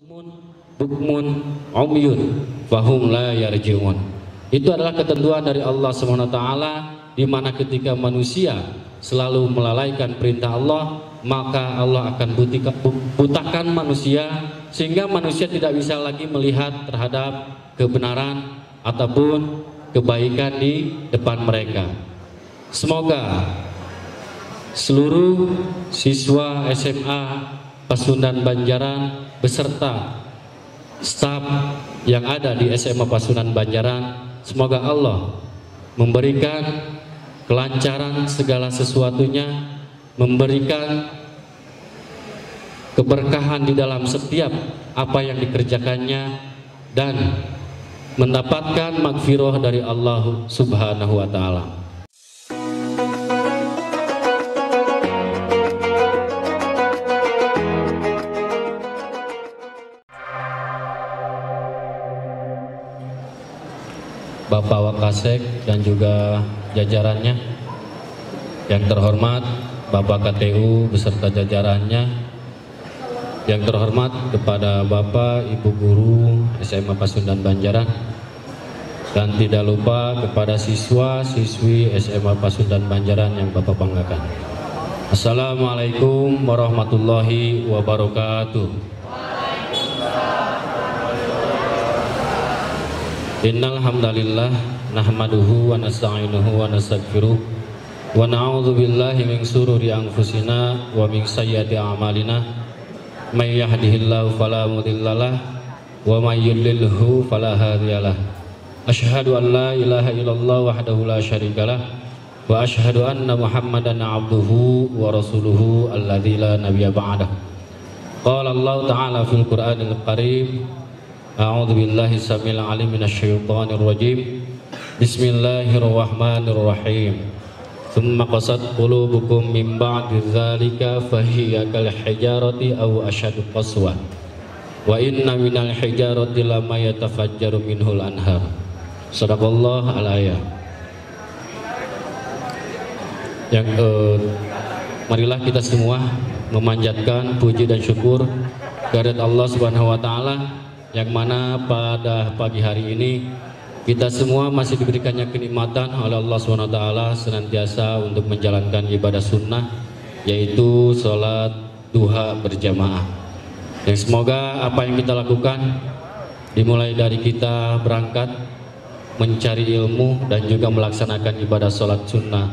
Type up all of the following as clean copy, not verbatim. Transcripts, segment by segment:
bukmun umyun fahum la yarji'un. Itu adalah ketentuan dari Allah SWT, di mana ketika manusia selalu melalaikan perintah Allah, maka Allah akan butakan manusia sehingga manusia tidak bisa lagi melihat terhadap kebenaran ataupun kebaikan di depan mereka. Semoga seluruh siswa SMA Pasundan Banjaran beserta staf yang ada di SMA Pasundan Banjaran, semoga Allah memberikan kelancaran segala sesuatunya, memberikan keberkahan di dalam setiap apa yang dikerjakannya, dan mendapatkan magfirah dari Allah Subhanahu wa Ta'ala. Bapak Wakasek dan juga jajarannya, yang terhormat Bapak KTU beserta jajarannya, yang terhormat kepada Bapak Ibu Guru SMA Pasundan Banjaran, dan tidak lupa kepada siswa-siswi SMA Pasundan Banjaran yang Bapak banggakan. Assalamualaikum warahmatullahi wabarakatuh. Innal hamdalillah nahmaduhu wa nasta'inuhu wa nastaghfiruh wa na'udzu billahi min shururi anfusina wa min sayyiati a'malina may yahdihillahu fala mudhillalah wa may yudlilhu fala hadiyalah. Asyhadu an la ilaha illallah wahdahu la syarikalah wa asyhadu anna Muhammadan 'abduhu wa rasuluhu alladzi la nabiyya ba'dah. Qala Allah ta'ala fil Qur'anil Karim, a'udzu billahi samil alim minasyaitonir rajim. Bismillahirrahmanirrahim. Tsumma qasat qulubukum min ba'di dzalika fahiya kal hijarati aw ashadu qaswa. Wa inna minal hijarati lama yatafajjaru minhul anhar. Shadaqallah al-ayah. Marilah kita semua memanjatkan puji dan syukur kehadirat Allah Subhanahu wa Ta'ala, yang mana pada pagi hari ini kita semua masih diberikannya kenikmatan oleh Allah SWT senantiasa untuk menjalankan ibadah sunnah, yaitu sholat duha berjamaah. Yang semoga apa yang kita lakukan, dimulai dari kita berangkat mencari ilmu dan juga melaksanakan ibadah sholat sunnah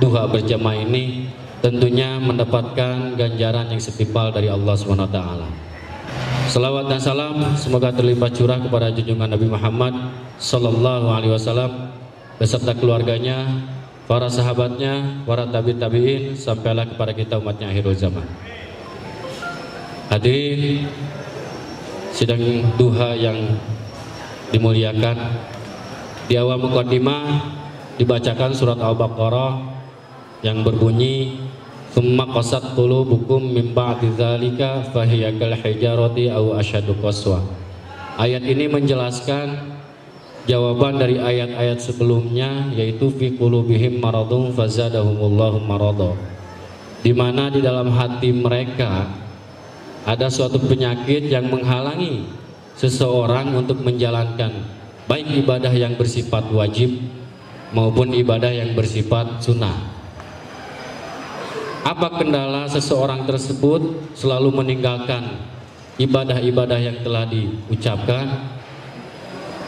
duha berjamaah ini, tentunya mendapatkan ganjaran yang setimpal dari Allah SWT. Salawat dan salam semoga terlimpah curah kepada junjungan Nabi Muhammad Sallallahu Alaihi Wasallam beserta keluarganya, para sahabatnya, para tabi'in, sampailah kepada kita umatnya akhirul zaman. Hadirin sidang duha yang dimuliakan, di awal muqaddimah dibacakan surat Al-Baqarah yang berbunyi, Tsumma qasat qulubukum min ba'di dzalika fahiya kal hijarati aw ashadu qaswa. Ayat ini menjelaskan jawaban dari ayat-ayat sebelumnya, yaitu fi qulubihim maradun fazadahumullahu marada, di mana di dalam hati mereka ada suatu penyakit yang menghalangi seseorang untuk menjalankan baik ibadah yang bersifat wajib maupun ibadah yang bersifat sunnah. Apa kendala seseorang tersebut selalu meninggalkan ibadah-ibadah yang telah diucapkan?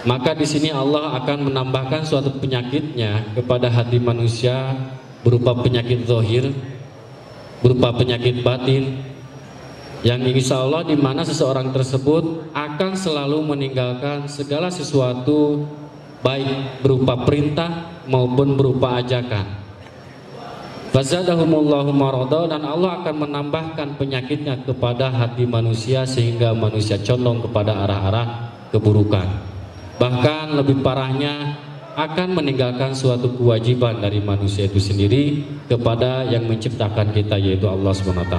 Maka di sini Allah akan menambahkan suatu penyakitnya kepada hati manusia, berupa penyakit zahir, berupa penyakit batin, yang insya Allah di mana seseorang tersebut akan selalu meninggalkan segala sesuatu, baik berupa perintah maupun berupa ajakan. Fazadahumullahu marada, dan Allah akan menambahkan penyakitnya kepada hati manusia sehingga manusia condong kepada arah-arah keburukan. Bahkan lebih parahnya akan meninggalkan suatu kewajiban dari manusia itu sendiri kepada yang menciptakan kita, yaitu Allah SWT.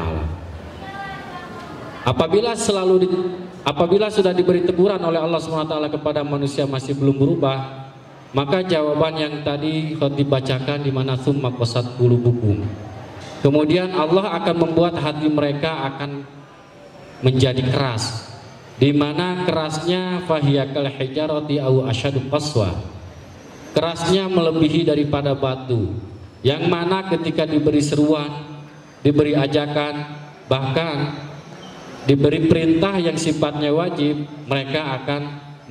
Apabila sudah diberi teguran oleh Allah SWT kepada manusia masih belum berubah, maka jawaban yang tadi dibacakan, di mana tsumma qasat qulubukum, kemudian Allah akan membuat hati mereka akan menjadi keras, di mana kerasnya fahiyakal hijarati au asyadu qaswa, kerasnya melebihi daripada batu, yang mana ketika diberi seruan, diberi ajakan, bahkan diberi perintah yang sifatnya wajib, mereka akan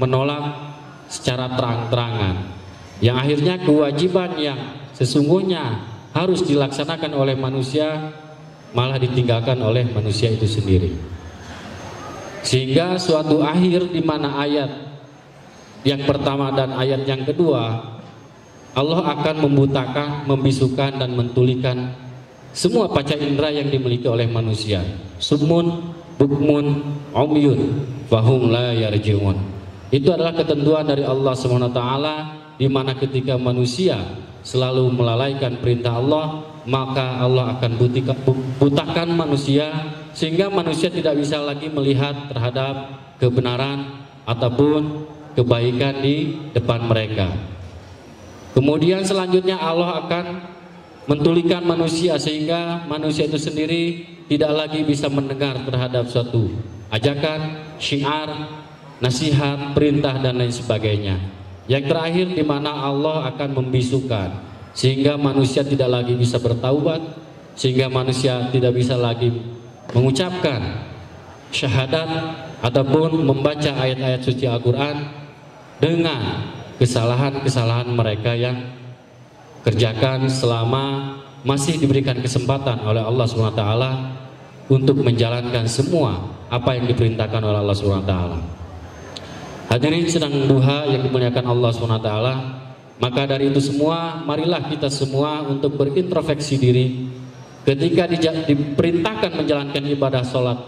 menolak secara terang-terangan, yang akhirnya kewajiban yang sesungguhnya harus dilaksanakan oleh manusia malah ditinggalkan oleh manusia itu sendiri. Sehingga suatu akhir di mana ayat yang pertama dan ayat yang kedua, Allah akan membutakan, membisukan dan mentulikan semua panca indera yang dimiliki oleh manusia. Summun, bukmun, umyun, fahum la yarji'un. Itu adalah ketentuan dari Allah SWT, di mana ketika manusia selalu melalaikan perintah Allah, maka Allah akan butakan manusia sehingga manusia tidak bisa lagi melihat terhadap kebenaran ataupun kebaikan di depan mereka. Kemudian selanjutnya Allah akan mentulikan manusia sehingga manusia itu sendiri tidak lagi bisa mendengar terhadap suatu ajakan, syiar, nasihat, perintah dan lain sebagainya. Yang terakhir di mana Allah akan membisukan sehingga manusia tidak lagi bisa bertaubat, sehingga manusia tidak bisa lagi mengucapkan syahadat ataupun membaca ayat-ayat suci Al-Quran dengan kesalahan-kesalahan mereka yang kerjakan selama masih diberikan kesempatan oleh Allah SWT untuk menjalankan semua apa yang diperintahkan oleh Allah SWT. Hadirin sedang duha yang dimuliakan Allah SWT, maka dari itu semua marilah kita semua untuk berintrospeksi diri. Ketika diperintahkan menjalankan ibadah sholat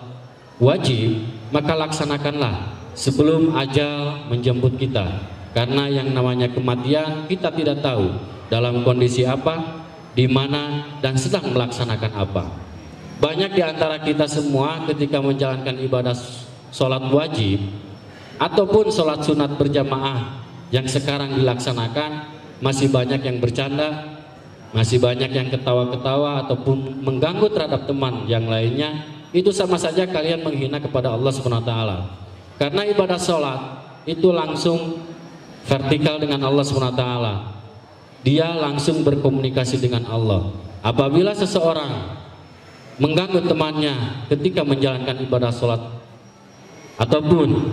wajib, maka laksanakanlah sebelum ajal menjemput kita, karena yang namanya kematian kita tidak tahu dalam kondisi apa, di mana, dan sedang melaksanakan apa. Banyak di antara kita semua ketika menjalankan ibadah sholat wajib ataupun sholat sunat berjamaah yang sekarang dilaksanakan, masih banyak yang bercanda, masih banyak yang ketawa-ketawa ataupun mengganggu terhadap teman yang lainnya. Itu sama saja kalian menghina kepada Allah SWT, karena ibadah sholat itu langsung vertikal dengan Allah SWT. Dia langsung berkomunikasi dengan Allah. Apabila seseorang mengganggu temannya ketika menjalankan ibadah sholat ataupun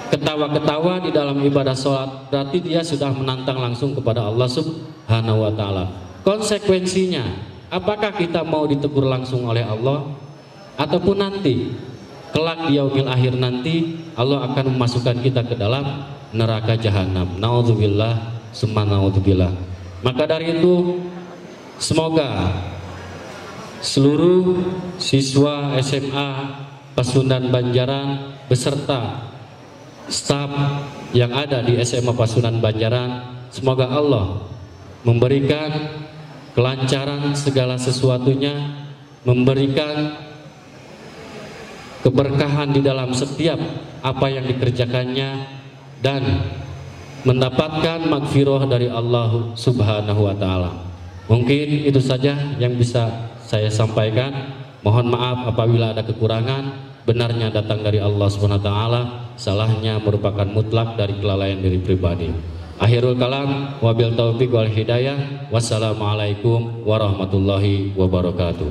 ketawa-ketawa di dalam ibadah sholat, berarti dia sudah menantang langsung kepada Allah Subhanahu wa ta'ala. Konsekuensinya, apakah kita mau ditegur langsung oleh Allah, ataupun nanti kelak di yaumil akhir nanti Allah akan memasukkan kita ke dalam neraka jahanam. Naudzubillah summa naudzubillah. Maka dari itu semoga seluruh siswa SMA Pasundan Banjaran beserta staf yang ada di SMA Pasundan Banjaran, semoga Allah memberikan kelancaran segala sesuatunya, memberikan keberkahan di dalam setiap apa yang dikerjakannya, dan mendapatkan magfirah dari Allah Subhanahu wa ta'ala. Mungkin itu saja yang bisa saya sampaikan. Mohon maaf apabila ada kekurangan. Benarnya datang dari Allah SWT, salahnya merupakan mutlak dari kelalaian diri pribadi. Akhirul kalam, wabil taufiq wal hidayah. Wassalamualaikum warahmatullahi wabarakatuh.